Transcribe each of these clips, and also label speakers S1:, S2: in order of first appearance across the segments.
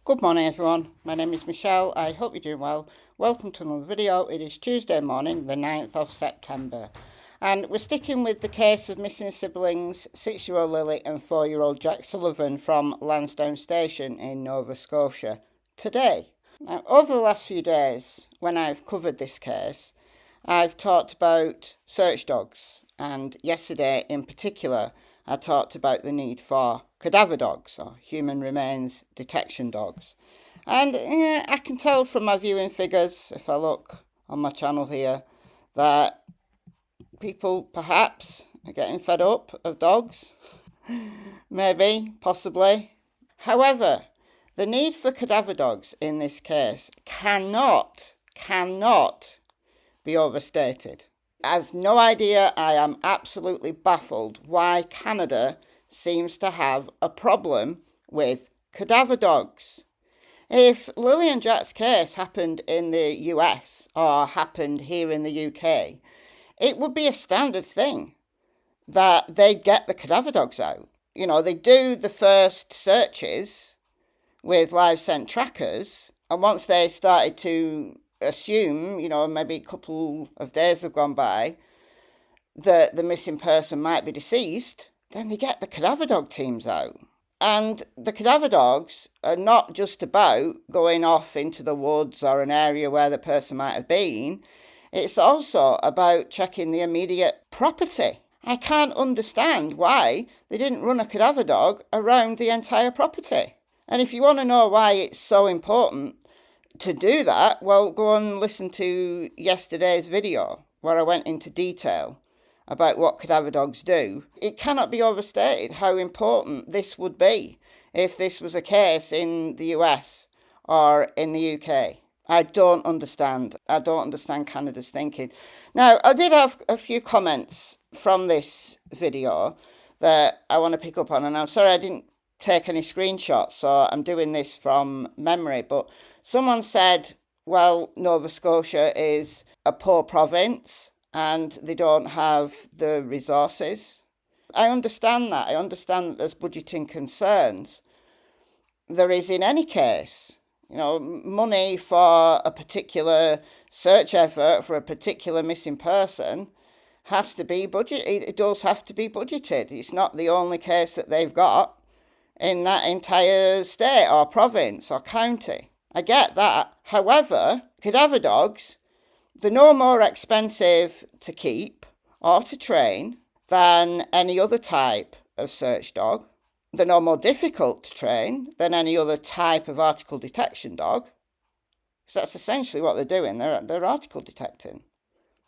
S1: Good morning everyone, my name is Michelle, I hope you're doing well. Welcome to another video. It is Tuesday morning, the 9th of September. And we're sticking with the case of missing siblings, 6-year-old Lilly and 4-year-old Jack Sullivan from Lansdowne Station in Nova Scotia today. Now, over the last few days, when I've covered this case, I've talked about search dogs, and yesterday in particular, I talked about the need for cadaver dogs, or human remains detection dogs. And I can tell from my viewing figures, if I look on my channel here, that people perhaps are getting fed up of dogs. Maybe, possibly. However, the need for cadaver dogs in this case cannot be overstated. I've no idea, I am absolutely baffled why Canada seems to have a problem with cadaver dogs. If Lilly and Jack's case happened in the US or happened here in the UK, it would be a standard thing that they'd get the cadaver dogs out. You know, they do the first searches with live scent trackers, and once they started to assume, maybe a couple of days have gone by, that the missing person might be deceased, then they get the cadaver dog teams out. And the cadaver dogs are not just about going off into the woods or an area where the person might have been. It's also about checking the immediate property. I can't understand why they didn't run a cadaver dog around the entire property. And if you want to know why it's so important to do that, well, go and listen to yesterday's video where I went into detail about what cadaver dogs do. It cannot be overstated how important this would be if this was a case in the US or in the UK. I don't understand Canada's thinking. Now, I did have a few comments from this video that I want to pick up on, and I'm sorry I didn't take any screenshots, so I'm doing this from memory, but someone said, well, Nova Scotia is a poor province and they don't have the resources. I understand that. I understand that there's budgeting concerns. There is in any case. Money for a particular search effort for a particular missing person has to be budgeted. It does have to be budgeted. It's not the only case that they've got in that entire state or province or county. I get that. However, cadaver dogs, they're no more expensive to keep or to train than any other type of search dog. They're no more difficult to train than any other type of article detection dog. Because that's essentially what they're doing. They're article detecting.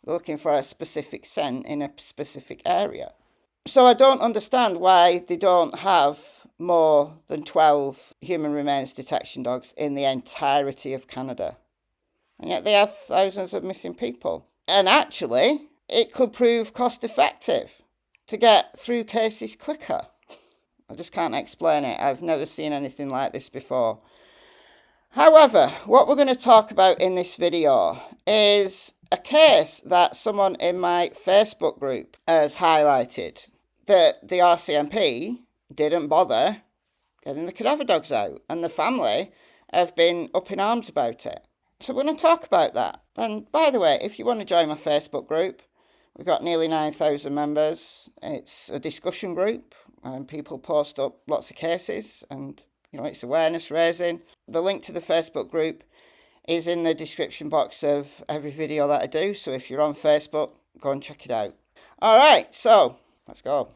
S1: They're looking for a specific scent in a specific area. So I don't understand why they don't have more than 12 human remains detection dogs in the entirety of Canada. And yet they have thousands of missing people. And actually, it could prove cost effective to get through cases quicker. I just can't explain it. I've never seen anything like this before. However, what we're going to talk about in this video is a case that someone in my Facebook group has highlighted, that the RCMP didn't bother getting the cadaver dogs out, and the family have been up in arms about it. So we're going to talk about that. And by the way, if you want to join my Facebook group, we've got nearly 9,000 members. It's a discussion group, and people post up lots of cases, and it's awareness raising. The link to the Facebook group is in the description box of every video that I do, so if you're on Facebook, go and check it out. All right, so let's go.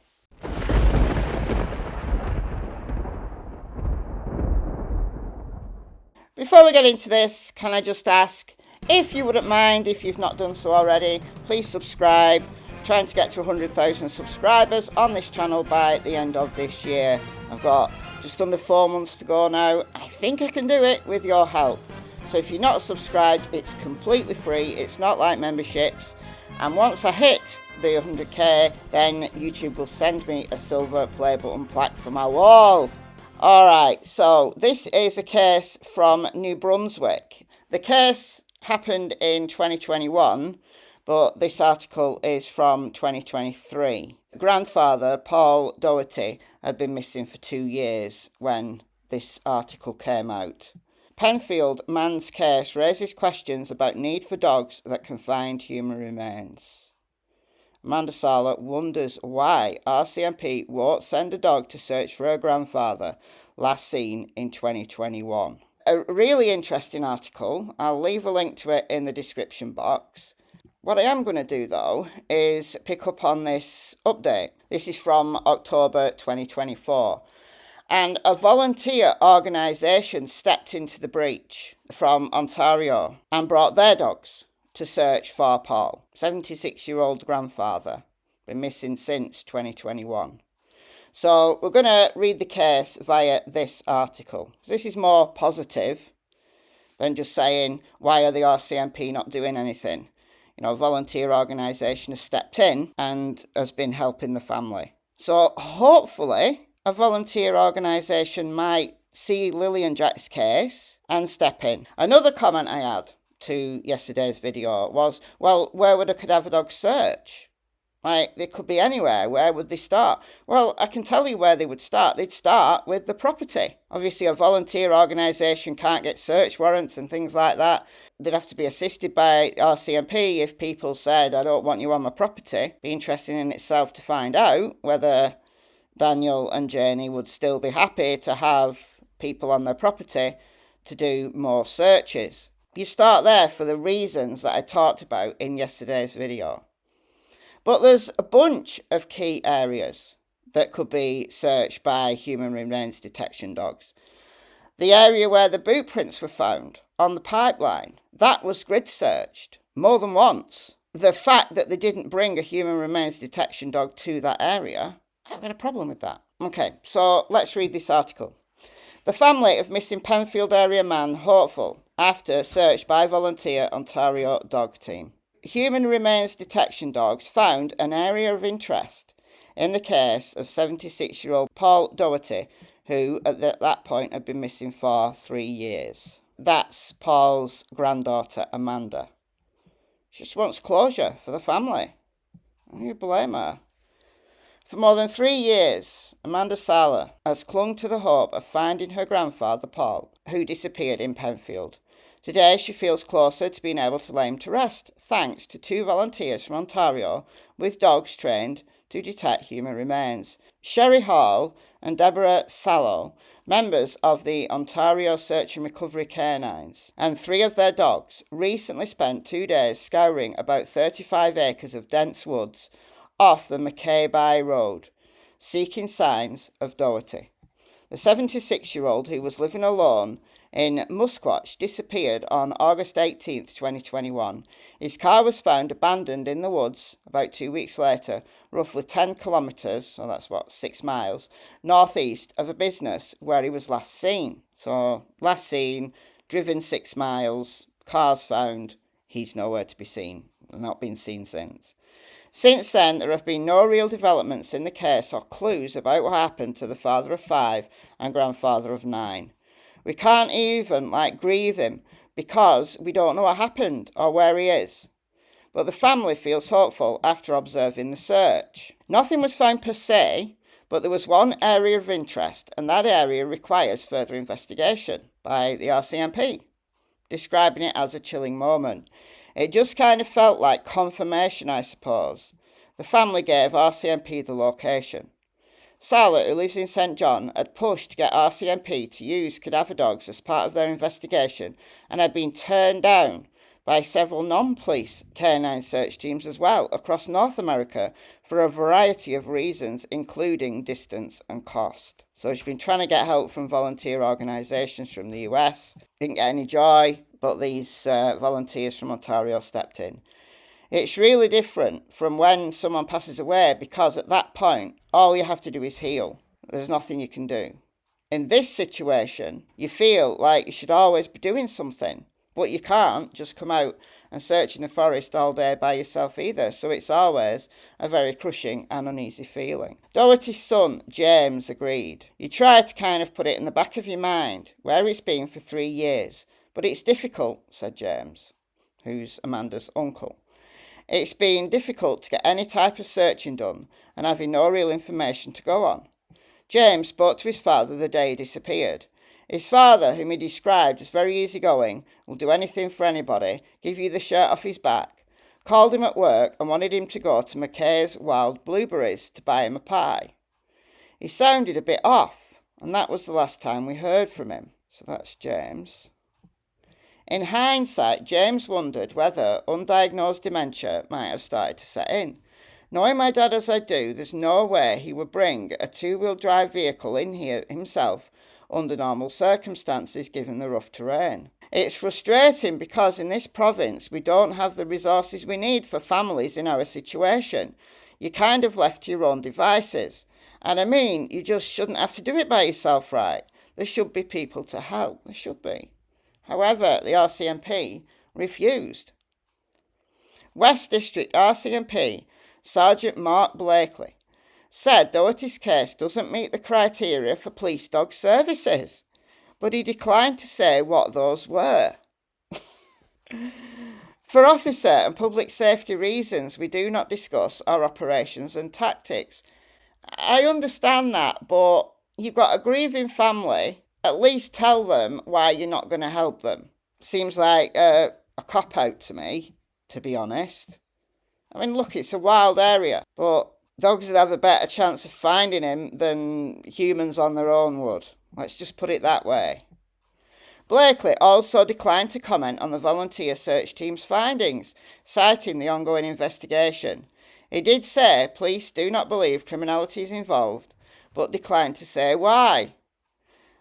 S1: Before we get into this, can I just ask, if you wouldn't mind, if you've not done so already, please subscribe. I'm trying to get to 100,000 subscribers on this channel by the end of this year. I've got just under 4 months to go now. I think I can do it with your help. So if you're not subscribed, it's completely free. It's not like memberships. And once I hit the 100k, then YouTube will send me a silver play button plaque for my wall. Alright, so this is a case from New Brunswick. The case happened in 2021, but this article is from 2023. Grandfather, Paul Doughty, had been missing for 2 years when this article came out. Penfield man's case raises questions about need for dogs that can find human remains. Amanda Sala wonders why RCMP won't send a dog to search for her grandfather, last seen in 2021. A really interesting article. I'll leave a link to it in the description box. What I am going to do, though, is pick up on this update. This is from October 2024. And a volunteer organisation stepped into the breach from Ontario and brought their dogs to search for Paul, 76-year-old grandfather, been missing since 2021. So we're going to read the case via this article. This is more positive than just saying, why are the RCMP not doing anything? You know, a volunteer organisation has stepped in and has been helping the family. So hopefully a volunteer organisation might see Lilly and Jack's case and step in. Another comment I had to yesterday's video was, well, where would a cadaver dog search? Like, they could be anywhere. Where would they start? Well, I can tell you where they would start. They'd start with the property. Obviously, a volunteer organisation can't get search warrants and things like that. They'd have to be assisted by RCMP if people said, I don't want you on my property. Be interesting in itself to find out whether Daniel and Janie would still be happy to have people on their property to do more searches. You start there for the reasons that I talked about in yesterday's video. But there's a bunch of key areas that could be searched by human remains detection dogs. The area where the boot prints were found on the pipeline, that was grid searched more than once. The fact that they didn't bring a human remains detection dog to that area, I've got a problem with that. Okay, so let's read this article. The family of missing Pennfield-area man hopeful after search by volunteer Ontario dog team. Human remains detection dogs found an area of interest in the case of 76-year-old Paul Doughty, who at that point had been missing for 3 years. That's Paul's granddaughter, Amanda. She just wants closure for the family. Who do you blame her? For more than 3 years, Amanda Sala has clung to the hope of finding her grandfather, Paul, who disappeared in Pennfield. Today, she feels closer to being able to lay him to rest, thanks to 2 volunteers from Ontario with dogs trained to detect human remains. Sherry Hall and Deborah Sallow, members of the Ontario Search and Recovery Canines, and 3 of their dogs recently spent 2 days scouring about 35 acres of dense woods off the Mackay Road, seeking signs of Doughty. The 76-year-old, who was living alone in Musquash, disappeared on August 18, 2021. His car was found abandoned in the woods about 2 weeks later, roughly 10 kilometres, so that's 6 miles, northeast of a business where he was last seen. So, last seen, driven 6 miles, car's found, he's nowhere to be seen, not been seen since. Since then, there have been no real developments in the case or clues about what happened to the father of 5 and grandfather of 9. We can't even, grieve him because we don't know what happened or where he is. But the family feels hopeful after observing the search. Nothing was found per se, but there was one area of interest, and that area requires further investigation by the RCMP, describing it as a chilling moment. It just kind of felt like confirmation, I suppose. The family gave RCMP the location. Sala, who lives in St John, had pushed to get RCMP to use cadaver dogs as part of their investigation and had been turned down by several non-police canine search teams as well across North America for a variety of reasons, including distance and cost. So she's been trying to get help from volunteer organisations from the US. Didn't get any joy, but these volunteers from Ontario stepped in. It's really different from when someone passes away because at that point, all you have to do is heal. There's nothing you can do. In this situation, you feel like you should always be doing something, but you can't just come out and search in the forest all day by yourself either, so it's always a very crushing and uneasy feeling. Doherty's son, James, agreed. You try to kind of put it in the back of your mind where it's been for 3 years, but it's difficult, said James, who's Amanda's uncle. It's been difficult to get any type of searching done and having no real information to go on. James spoke to his father the day he disappeared. His father, whom he described as very easygoing, will do anything for anybody, give you the shirt off his back, called him at work and wanted him to go to McKay's Wild Blueberries to buy him a pie. He sounded a bit off, and that was the last time we heard from him. So that's James. In hindsight, James wondered whether undiagnosed dementia might have started to set in. Knowing my dad as I do, there's no way he would bring a two-wheel drive vehicle in here himself under normal circumstances given the rough terrain. It's frustrating because in this province we don't have the resources we need for families in our situation. You're kind of left to your own devices. And I mean, you just shouldn't have to do it by yourself, right? There should be people to help. There should be. However, the RCMP refused. West District RCMP Sergeant Mark Blakely said Doughty's case doesn't meet the criteria for police dog services, but he declined to say what those were. For officer and public safety reasons, we do not discuss our operations and tactics. I understand that, but you've got a grieving family. At least tell them why you're not going to help them. Seems like a cop-out to me, to be honest. I mean, look, it's a wild area, but dogs would have a better chance of finding him than humans on their own would. Let's just put it that way. Blakely also declined to comment on the volunteer search team's findings, citing the ongoing investigation. He did say police do not believe criminality is involved, but declined to say why.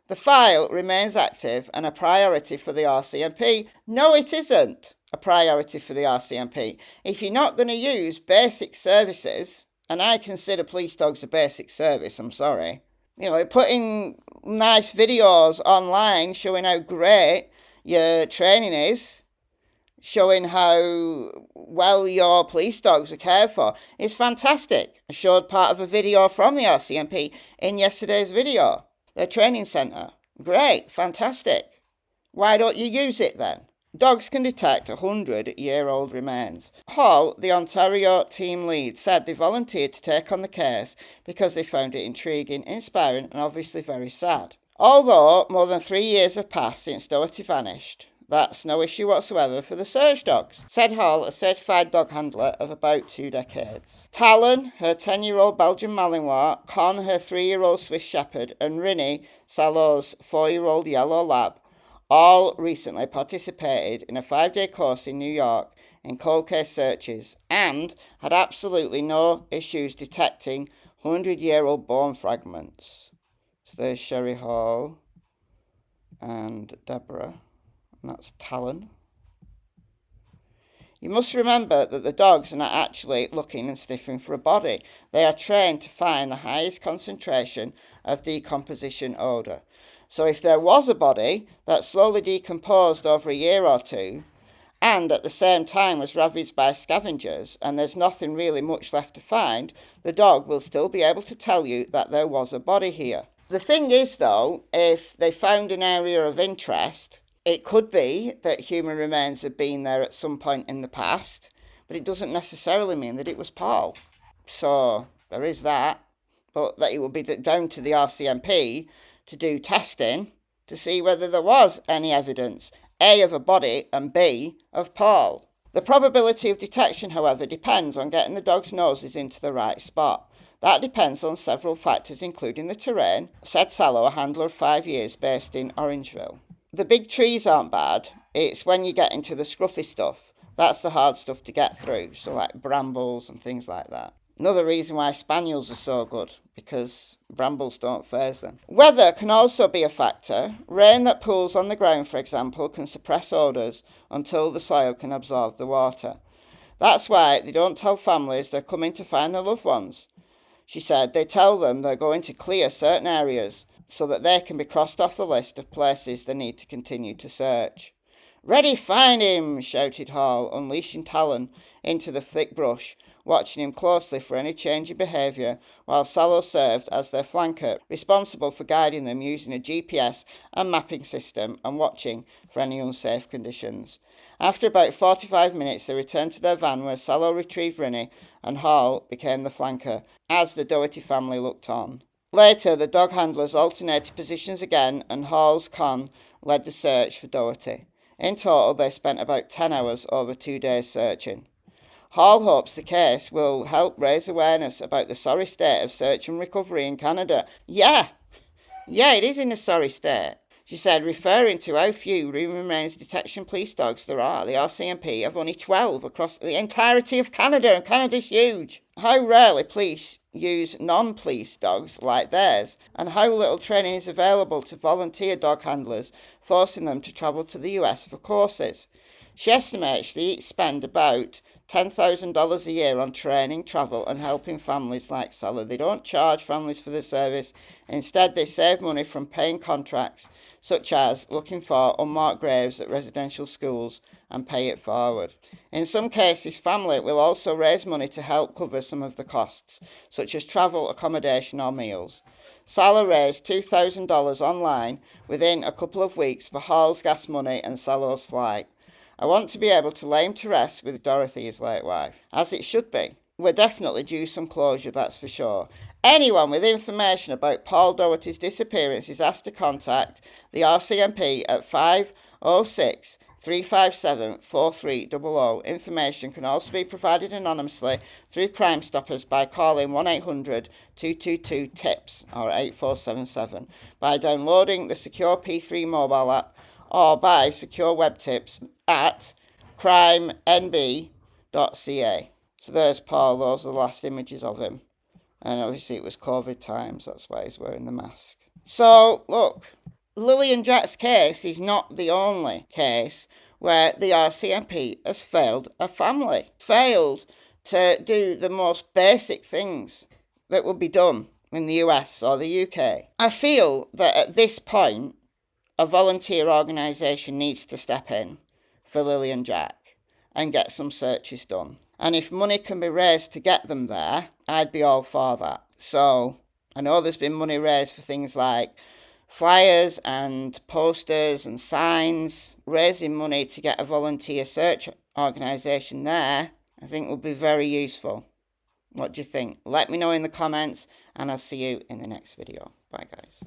S1: The file remains active and a priority for the RCMP. No, it isn't a priority for the RCMP. If you're not going to use basic services, and I consider police dogs a basic service, I'm sorry. You know, putting nice videos online showing how great your training is, showing how well your police dogs are cared for, is fantastic. I showed part of a video from the RCMP in yesterday's video. Their training centre. Great, fantastic. Why don't you use it then? Dogs can detect 100-year-old remains. Hall, the Ontario team lead, said they volunteered to take on the case because they found it intriguing, inspiring and obviously very sad. Although more than 3 years have passed since Doughty vanished, that's no issue whatsoever for the search dogs, said Hall, a certified dog handler of about 2 decades. Talon, her 10-year-old Belgian Malinois, Con, her 3-year-old Swiss Shepherd, and Rinny, Salo's 4-year-old Yellow Lab, all recently participated in a 5-day course in New York in cold case searches and had absolutely no issues detecting 100-year-old bone fragments. So there's Sherry Hall and Deborah. And that's Talon. You must remember that the dogs are not actually looking and sniffing for a body. They are trained to find the highest concentration of decomposition odour. So if there was a body that slowly decomposed over a year or two, and at the same time was ravaged by scavengers, and there's nothing really much left to find, the dog will still be able to tell you that there was a body here. The thing is, though, if they found an area of interest, it could be that human remains have been there at some point in the past, but it doesn't necessarily mean that it was Paul. So there is that, but that it would be down to the RCMP to do testing to see whether there was any evidence, A, of a body, and B, of Paul. The probability of detection, however, depends on getting the dog's noses into the right spot. That depends on several factors, including the terrain, said Salo, a handler of 5 years based in Orangeville. The big trees aren't bad. It's when you get into the scruffy stuff. That's the hard stuff to get through. So like brambles and things like that. Another reason why spaniels are so good, because brambles don't faze them. Weather can also be a factor. Rain that pools on the ground, for example, can suppress odours until the soil can absorb the water. That's why they don't tell families they're coming to find their loved ones. She said they tell them they're going to clear certain areas so that they can be crossed off the list of places they need to continue to search. "Ready, find him!" shouted Hall, unleashing Talon into the thick brush, watching him closely for any change in behaviour, while Salo served as their flanker, responsible for guiding them using a GPS and mapping system and watching for any unsafe conditions. After about 45 minutes, they returned to their van where Salo retrieved Rinny and Hall became the flanker, as the Doughty family looked on. Later, the dog handlers alternated positions again and Hall's Con led the search for Doughty. In total, they spent about 10 hours over 2 days searching. Hall hopes the case will help raise awareness about the sorry state of search and recovery in Canada. Yeah, it is in a sorry state. She said, referring to how few room remains detection police dogs there are, the RCMP have only 12 across the entirety of Canada, and Canada's huge. How rarely police use non-police dogs like theirs, and how little training is available to volunteer dog handlers, forcing them to travel to the US for courses. She estimates they each spend about $10,000 a year on training, travel and helping families like Saia. They don't charge families for the service. Instead, they save money from paying contracts, such as looking for unmarked graves at residential schools, and pay it forward. In some cases, family will also raise money to help cover some of the costs, such as travel, accommodation or meals. Saia raised $2,000 online within a couple of weeks for Hall's gas money and Salo's flight. I want to be able to lay him to rest with Dorothy, his late wife, as it should be. We're definitely due some closure, that's for sure. Anyone with information about Paul Doughty's disappearance is asked to contact the RCMP at 506 357 4300. Information can also be provided anonymously through Crime Stoppers by calling 1-800-222-TIPS or 8477, by downloading the Secure P3 mobile app, or by secure web tips at crimenb.ca. So there's Paul. Those are the last images of him. And obviously it was COVID times. That's why he's wearing the mask. So, look, Lilly and Jack's case is not the only case where the RCMP has failed a family. Failed to do the most basic things that would be done in the US or the UK. I feel that at this point, a volunteer organisation needs to step in for Lilly and Jack and get some searches done. And if money can be raised to get them there, I'd be all for that. So I know there's been money raised for things like flyers and posters and signs. Raising money to get a volunteer search organisation there, I think would be very useful. What do you think? Let me know in the comments, and I'll see you in the next video. Bye, guys.